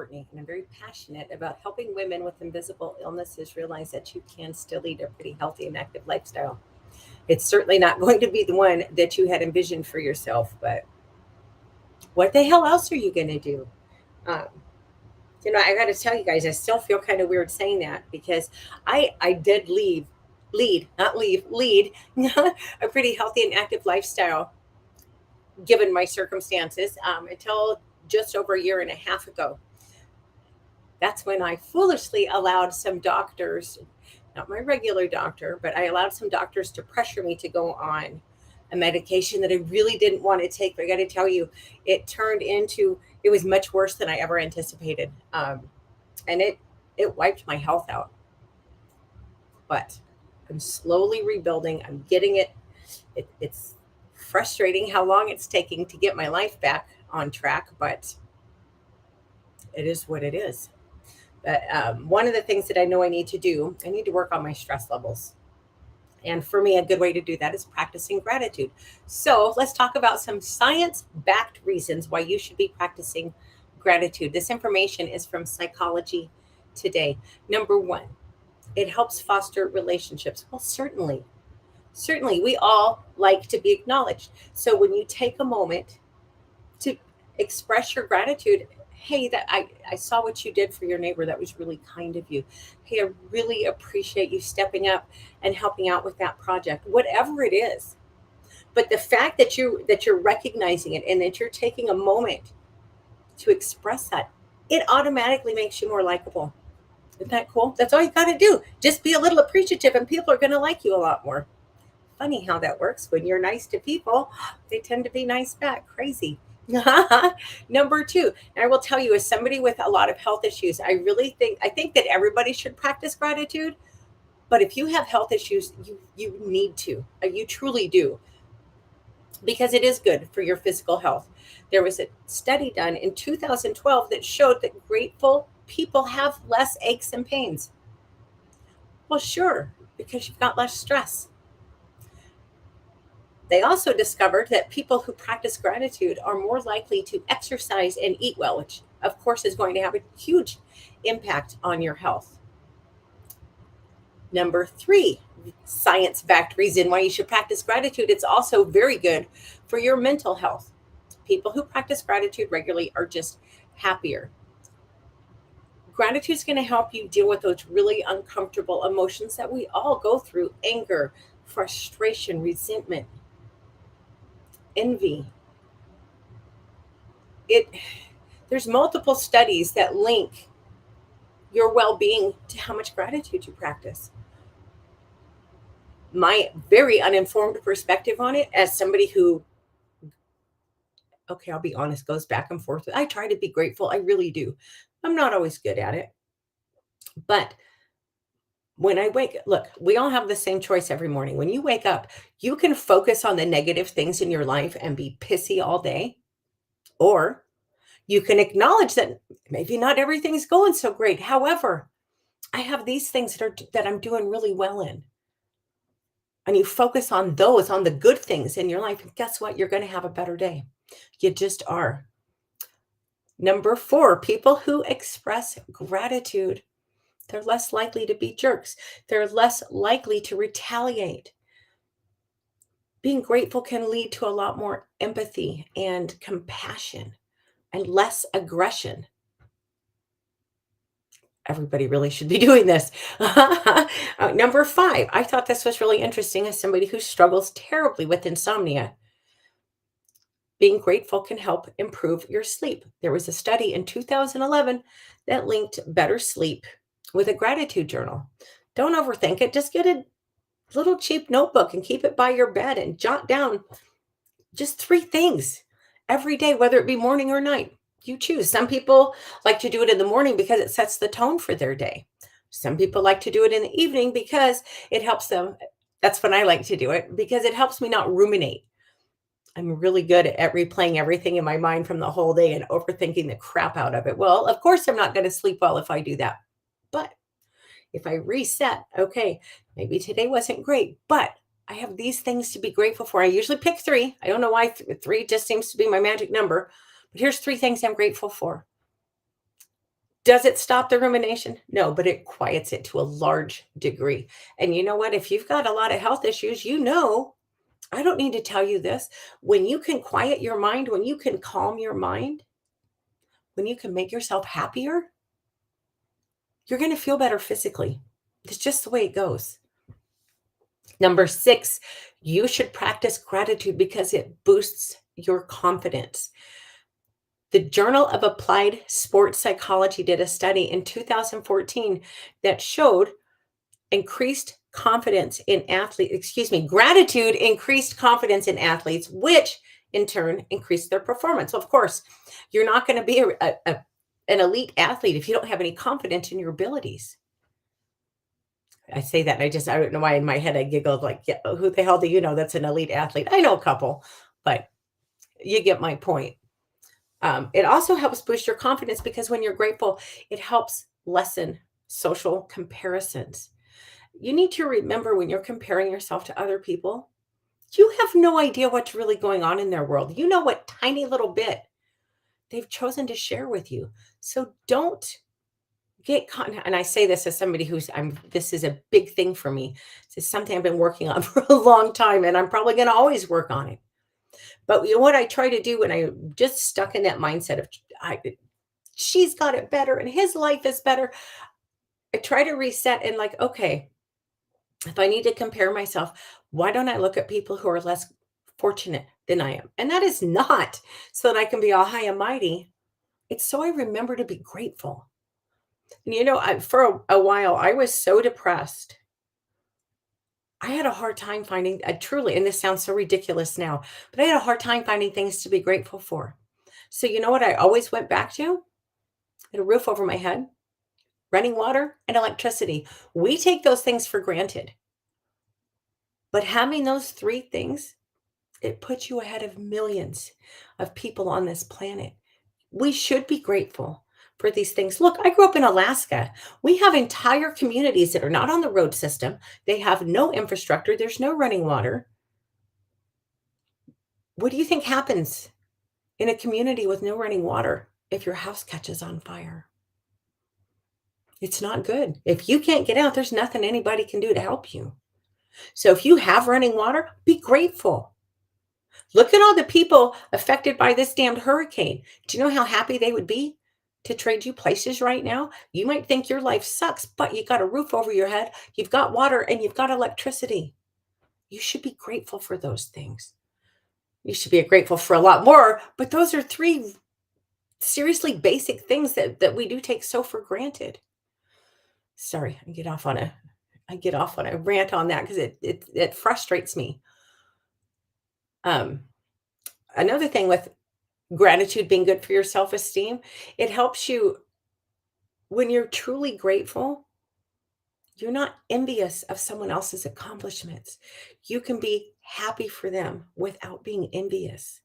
Courtney, and I'm very passionate about helping women with invisible illnesses realize that you can still lead a pretty healthy and active lifestyle. It's certainly not going to be the one that you had envisioned for yourself, but what the hell else are you going to do? Um, I got to tell you guys, I still feel kind of weird saying that because I did lead a pretty healthy and active lifestyle given my circumstances until just over a year and a half ago. That's when I foolishly allowed some doctors, not my regular doctor, but I allowed some doctors to pressure me to go on a medication that I really didn't want to take. But I got to tell you, it was much worse than I ever anticipated. And it wiped my health out. But I'm slowly rebuilding. I'm getting it's frustrating how long it's taking to get my life back on track, but it is what it is. But one of the things that I know I need to do, I need to work on my stress levels. And for me, a good way to do that is practicing gratitude. So let's talk about some science backed reasons why you should be practicing gratitude. This information is from Psychology Today. Number one, it helps foster relationships. Well, certainly. Certainly, we all like to be acknowledged. So when you take a moment to express your gratitude, hey, I saw what you did for your neighbor. That was really kind of you. Hey, I really appreciate you stepping up and helping out with that project, whatever it is. But the fact that you're recognizing it and that you're taking a moment to express that, it automatically makes you more likable. Isn't that cool? That's all you got to do. Just be a little appreciative, and people are going to like you a lot more. Funny how that works. When you're nice to people, they tend to be nice back. Crazy. Number two, and I will tell you, as somebody with a lot of health issues, I think that everybody should practice gratitude. But if you have health issues, you need to. You truly do, because it is good for your physical health. There was a study done in 2012 that showed that grateful people have less aches and pains. Well, sure, because you've got less stress. They also discovered that people who practice gratitude are more likely to exercise and eat well, which of course is going to have a huge impact on your health. Number three, science backed reason why you should practice gratitude, it's also very good for your mental health. People who practice gratitude regularly are just happier. Gratitude is going to help you deal with those really uncomfortable emotions that we all go through: anger, frustration, resentment, envy. It There's multiple studies that link your well-being to how much gratitude you practice. My very uninformed perspective on it, as somebody who, okay, I'll be honest, goes back and forth. I try to be grateful. I really do. I'm not always good at it. But when I look, we all have the same choice every morning. When you wake up, you can focus on the negative things in your life and be pissy all day, or you can acknowledge that maybe not everything's going so great. However, I have these things that I'm doing really well in. And you focus on those, on the good things in your life, and guess what? You're going to have a better day. You just are. Number four, people who express gratitude, they're less likely to be jerks. They're less likely to retaliate. Being grateful can lead to a lot more empathy and compassion and less aggression. Everybody really should be doing this. Number five, I thought this was really interesting as somebody who struggles terribly with insomnia. Being grateful can help improve your sleep. There was a study in 2011 that linked better sleep with a gratitude journal. Don't overthink it. Just get a little cheap notebook and keep it by your bed and jot down just three things every day, whether it be morning or night. You choose. Some people like to do it in the morning because it sets the tone for their day. Some people like to do it in the evening because it helps them. That's when I like to do it, because it helps me not ruminate. I'm really good at replaying everything in my mind from the whole day and overthinking the crap out of it. Well, of course, I'm not going to sleep well if I do that. But if I reset, okay, maybe today wasn't great, but I have these things to be grateful for. I usually pick three. I don't know why three just seems to be my magic number, but here's three things I'm grateful for. Does it stop the rumination? No, but it quiets it to a large degree. And you know what? If you've got a lot of health issues, I don't need to tell you this. When you can quiet your mind, when you can calm your mind, when you can make yourself happier, you're going to feel better physically. It's just the way it goes. Number 6, you should practice gratitude because it boosts your confidence. The Journal of Applied Sports Psychology did a study in 2014 that showed gratitude increased confidence in athletes, which in turn increased their performance. So of course, you're not going to be an elite athlete if you don't have any confidence in your abilities. I say that, I don't know why in my head I giggled like, yeah, who the hell do you know that's an elite athlete? I know a couple, but you get my point. It also helps boost your confidence because when you're grateful, it helps lessen social comparisons. You need to remember when you're comparing yourself to other people, you have no idea what's really going on in their world. You know what tiny little bit they've chosen to share with you. So don't get caught. And I say this as somebody this is a big thing for me. This is something I've been working on for a long time, and I'm probably going to always work on it. But what I try to do when I'm just stuck in that mindset of she's got it better and his life is better, I try to reset and like, okay, if I need to compare myself, why don't I look at people who are less fortunate than I am? And that is not so that I can be all high and mighty. It's so I remember to be grateful. And for a while, I was so depressed. I had a hard time finding, truly, and this sounds so ridiculous now, but I had a hard time finding things to be grateful for. So, you know what I always went back to? I had a roof over my head, running water, and electricity. We take those things for granted. But having those 3 things, it puts you ahead of millions of people on this planet. We should be grateful for these things. Look, I grew up in Alaska. We have entire communities that are not on the road system. They have no infrastructure. There's no running water. What do you think happens in a community with no running water if your house catches on fire? It's not good. If you can't get out, there's nothing anybody can do to help you. So if you have running water, be grateful. Look at all the people affected by this damned hurricane. Do you know how happy they would be to trade you places right now? You might think your life sucks, but you got a roof over your head, you've got water, and you've got electricity. You should be grateful for those things. You should be grateful for a lot more, but those are 3 seriously basic things that we do take so for granted. Sorry, I get off on a rant on that because it frustrates me. Um, Another thing with gratitude being good for your self-esteem, it helps you when you're truly grateful, you're not envious of someone else's accomplishments. You can be happy for them without being envious.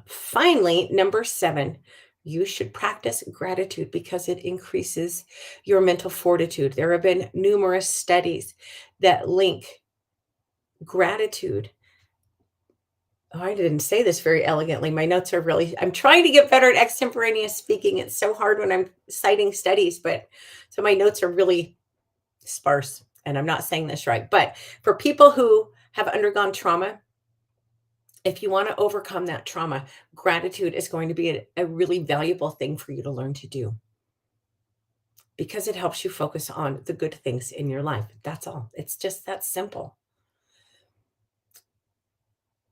Finally, number 7, you should practice gratitude because it increases your mental fortitude. There have been numerous studies that link gratitude. Oh, I didn't say this very elegantly. My notes are I'm trying to get better at extemporaneous speaking. It's so hard when I'm citing studies, but so my notes are really sparse and I'm not saying this right. But for people who have undergone trauma, if you want to overcome that trauma, gratitude is going to be a really valuable thing for you to learn to do because it helps you focus on the good things in your life. That's all. It's just that simple.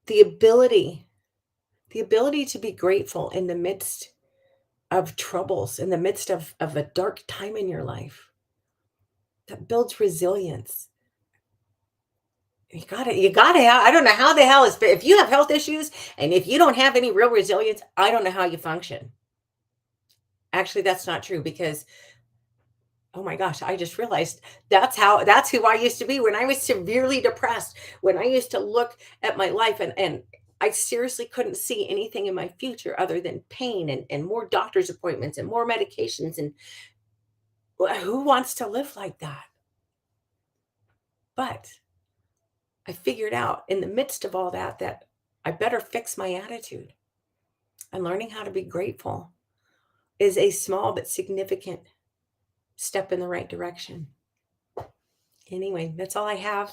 The ability to be grateful in the midst of troubles, in the midst of a dark time in your life, that builds resilience. You gotta have, I don't know how the hell is, but if you have health issues and if you don't have any real resilience, I don't know how you function. Actually, that's not true because, oh my gosh, I just realized that's who I used to be when I was severely depressed, when I used to look at my life and I seriously couldn't see anything in my future other than pain and more doctor's appointments and more medications. And who wants to live like that? But I figured out in the midst of all that I better fix my attitude. I'm learning how to be grateful. is a small but significant step in the right direction. Anyway, that's all I have.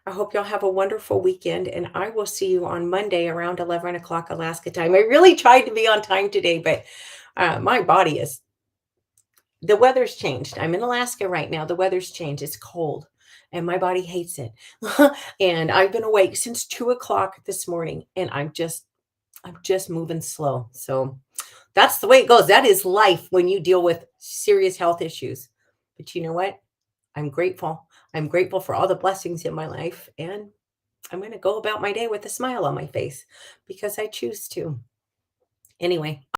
I hope y'all have a wonderful weekend, and I will see you on Monday around 11 o'clock Alaska time. I really tried to be on time today, but my body is, the weather's changed. I'm in Alaska right now. The weather's changed. It's cold, and my body hates it. And I've been awake since 2 o'clock this morning, and I'm just moving slow. So that's the way it goes. That is life when you deal with serious health issues. But you know what? I'm grateful. I'm grateful for all the blessings in my life. And I'm going to go about my day with a smile on my face because I choose to. Anyway,